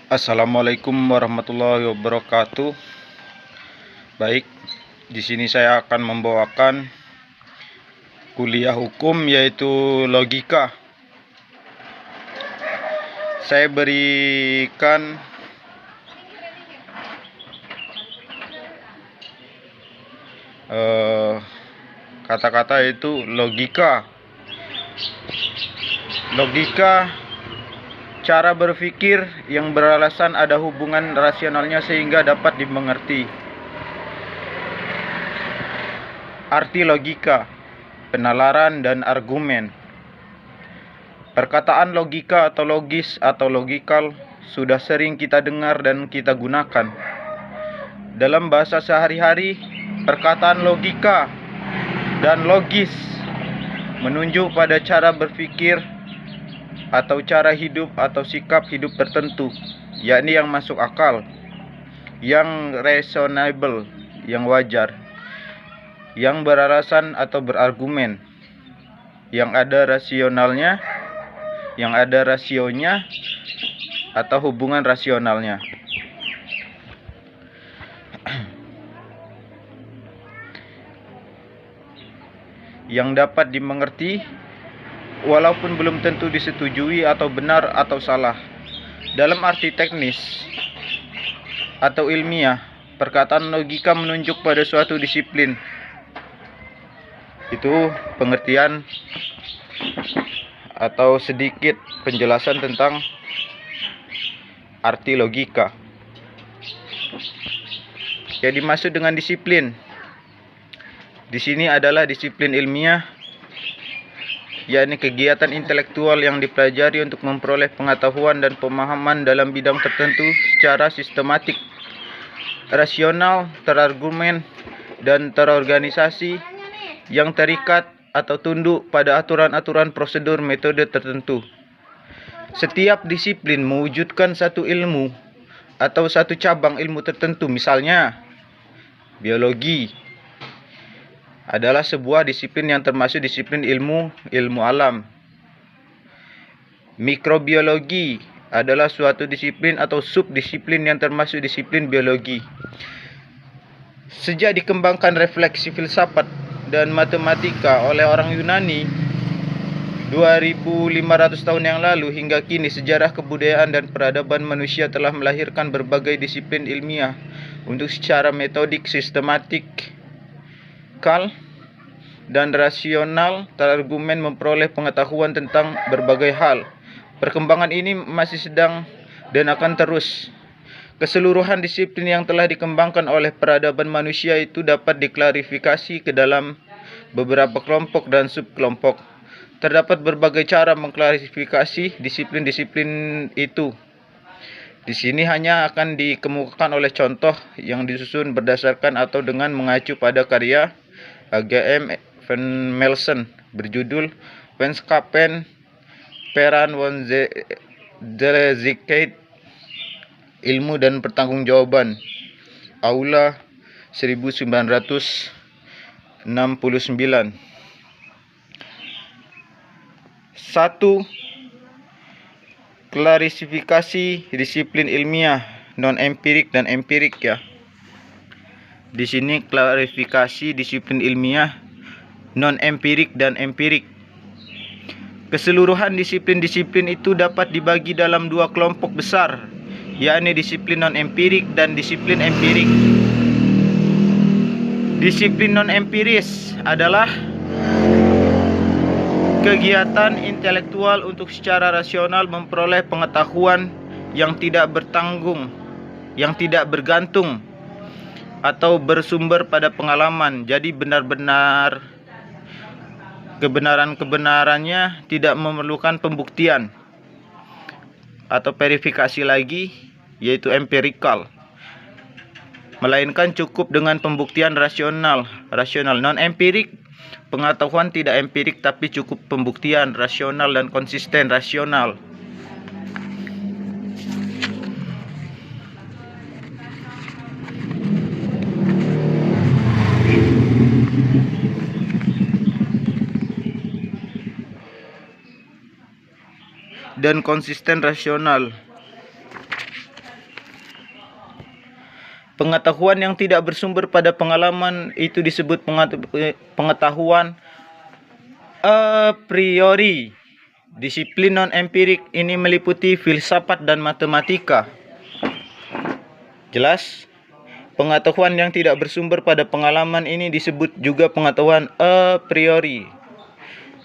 Assalamualaikum warahmatullahi wabarakatuh. Baik, di sini saya akan membawakan kuliah hukum yaitu logika. Saya berikan kata-kata yaitu logika. Logika cara berpikir yang beralasan ada hubungan rasionalnya sehingga dapat dimengerti. Arti logika, penalaran dan argumen. Perkataan logika atau logis atau logikal sudah sering kita dengar dan kita gunakan. Dalam bahasa sehari-hari, perkataan logika dan logis menunjuk pada cara berpikir atau cara hidup atau sikap hidup tertentu, yakni yang masuk akal, yang reasonable, yang wajar, yang beralasan atau berargumen, yang ada rasionalnya, yang ada rasionya atau hubungan rasionalnya. Yang dapat dimengerti walaupun belum tentu disetujui atau benar atau salah. Dalam arti teknis atau ilmiah, perkataan logika menunjuk pada suatu disiplin. Itu pengertian atau sedikit penjelasan tentang arti logika. Yang dimaksud dengan disiplin di sini adalah disiplin ilmiah, yakni kegiatan intelektual yang dipelajari untuk memperoleh pengetahuan dan pemahaman dalam bidang tertentu secara sistematik, rasional, terargumen, dan terorganisasi, yang terikat atau tunduk pada aturan-aturan prosedur metode tertentu. Setiap disiplin mewujudkan satu ilmu atau satu cabang ilmu tertentu. Misalnya, biologi adalah sebuah disiplin yang termasuk disiplin ilmu alam. Mikrobiologi adalah suatu disiplin atau subdisiplin yang termasuk disiplin biologi. Sejak dikembangkan refleksi filsafat dan matematika oleh orang Yunani 2500 tahun yang lalu hingga kini, sejarah kebudayaan dan peradaban manusia telah melahirkan berbagai disiplin ilmiah untuk secara metodik, sistematik, dan rasional terargumen memperoleh pengetahuan tentang berbagai hal. Perkembangan ini masih sedang dan akan terus. Keseluruhan disiplin yang telah dikembangkan oleh peradaban manusia itu dapat diklarifikasi ke dalam beberapa kelompok dan subkelompok. Terdapat berbagai cara mengklarifikasi disiplin-disiplin itu. Di sini hanya akan dikemukakan oleh contoh yang disusun berdasarkan atau dengan mengacu pada karya H.G.M. van Melsen berjudul Wetenschappen, Peran van Delegatie, Ilmu dan Pertanggungjawaban, Aula 1969. 1. Klarifikasi disiplin ilmiah non-empirik dan empirik ya. Di sini klarifikasi disiplin ilmiah non-empirik dan empirik. Keseluruhan disiplin-disiplin itu dapat dibagi dalam dua kelompok besar, yakni disiplin non-empirik dan disiplin empirik. Disiplin non-empiris adalah kegiatan intelektual untuk secara rasional memperoleh pengetahuan yang tidak bergantung atau bersumber pada pengalaman. Jadi kebenarannya tidak memerlukan pembuktian atau verifikasi lagi, yaitu empirikal, melainkan cukup dengan pembuktian rasional. Non-empirik, pengetahuan tidak empirik tapi cukup pembuktian rasional dan konsisten rasional. Dan konsisten rasional. Pengetahuan yang tidak bersumber pada pengalaman itu disebut pengetahuan a priori. Disiplin non-empirik ini meliputi filsafat dan matematika. Jelas? Pengetahuan yang tidak bersumber pada pengalaman ini disebut juga pengetahuan a priori.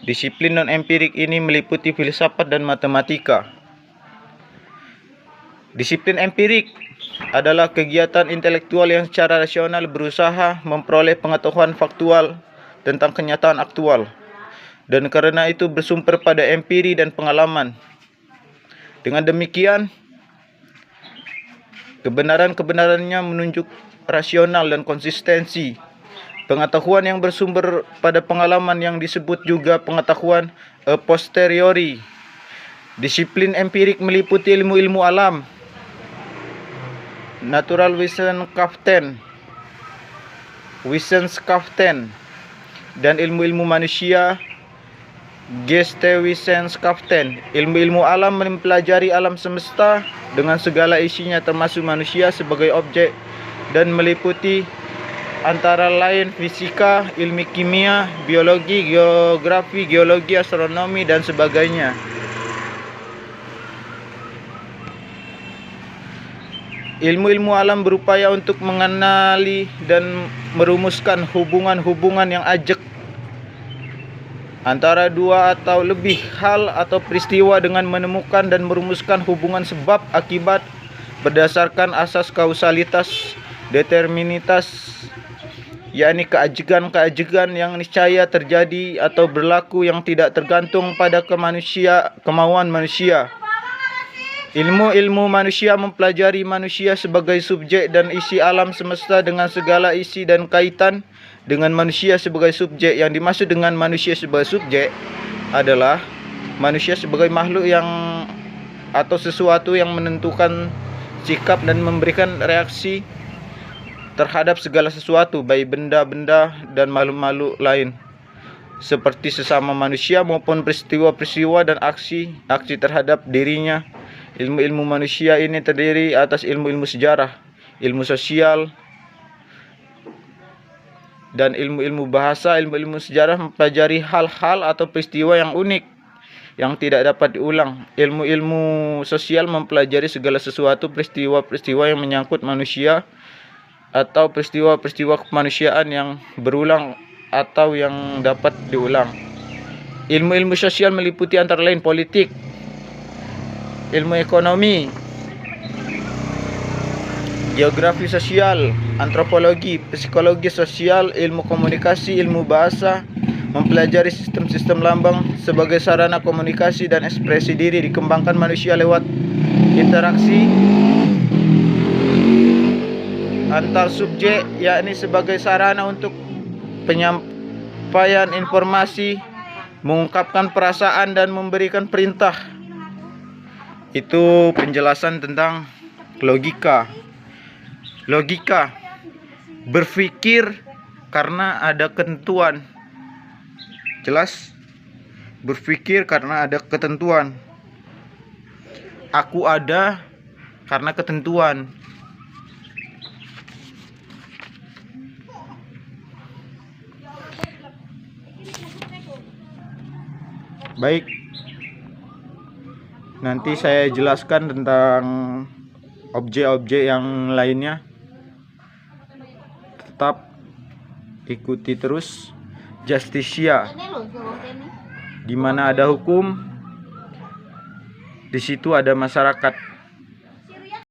Disiplin non-empirik ini meliputi filsafat dan matematika. Disiplin empirik adalah kegiatan intelektual yang secara rasional berusaha memperoleh pengetahuan faktual tentang kenyataan aktual, dan karena itu bersumber pada empiri dan pengalaman. Dengan demikian, kebenarannya menunjuk rasional dan konsistensi. Pengetahuan yang bersumber pada pengalaman yang disebut juga pengetahuan a posteriori. Disiplin empirik meliputi ilmu-ilmu alam, Naturwissenschaften, dan ilmu-ilmu manusia, Geisteswissenschaften. Ilmu-ilmu alam mempelajari alam semesta dengan segala isinya termasuk manusia sebagai objek dan meliputi antara lain fisika, ilmu kimia, biologi, geografi, geologi, astronomi, dan sebagainya. Ilmu-ilmu alam berupaya untuk mengenali dan merumuskan hubungan-hubungan yang ajak antara dua atau lebih hal atau peristiwa dengan menemukan dan merumuskan hubungan sebab akibat berdasarkan asas kausalitas determinitas, yakni keajegan yang niscaya terjadi atau berlaku yang tidak tergantung pada kemauan manusia. Ilmu-ilmu manusia mempelajari manusia sebagai subjek dan isi alam semesta dengan segala isi dan kaitan dengan manusia sebagai subjek. Yang dimaksud dengan manusia sebagai subjek adalah manusia sebagai makhluk yang atau sesuatu yang menentukan sikap dan memberikan reaksi terhadap segala sesuatu, baik benda-benda dan makhluk-makhluk lain, seperti sesama manusia maupun peristiwa-peristiwa dan aksi terhadap dirinya. Ilmu-ilmu manusia ini terdiri atas ilmu-ilmu sejarah, ilmu sosial, dan ilmu-ilmu bahasa. Ilmu-ilmu sejarah mempelajari hal-hal atau peristiwa yang unik yang tidak dapat diulang. Ilmu-ilmu sosial mempelajari segala sesuatu peristiwa-peristiwa yang menyangkut manusia atau peristiwa-peristiwa kemanusiaan yang berulang atau yang dapat diulang. Ilmu-ilmu sosial meliputi antara lain politik, ilmu ekonomi, geografi sosial, antropologi, psikologi sosial, ilmu komunikasi, ilmu bahasa, mempelajari sistem-sistem lambang sebagai sarana komunikasi dan ekspresi diri. Dikembangkan manusia lewat interaksi antar subjek, yakni sebagai sarana untuk penyampaian informasi, mengungkapkan perasaan, dan memberikan perintah. Itu penjelasan tentang logika. Logika berpikir karena ada ketentuan. Jelas? Berpikir karena ada ketentuan. Aku ada karena ketentuan. Baik, nanti saya jelaskan tentang objek-objek yang lainnya. Tetap ikuti terus Justicia. Di mana ada hukum, di situ ada masyarakat.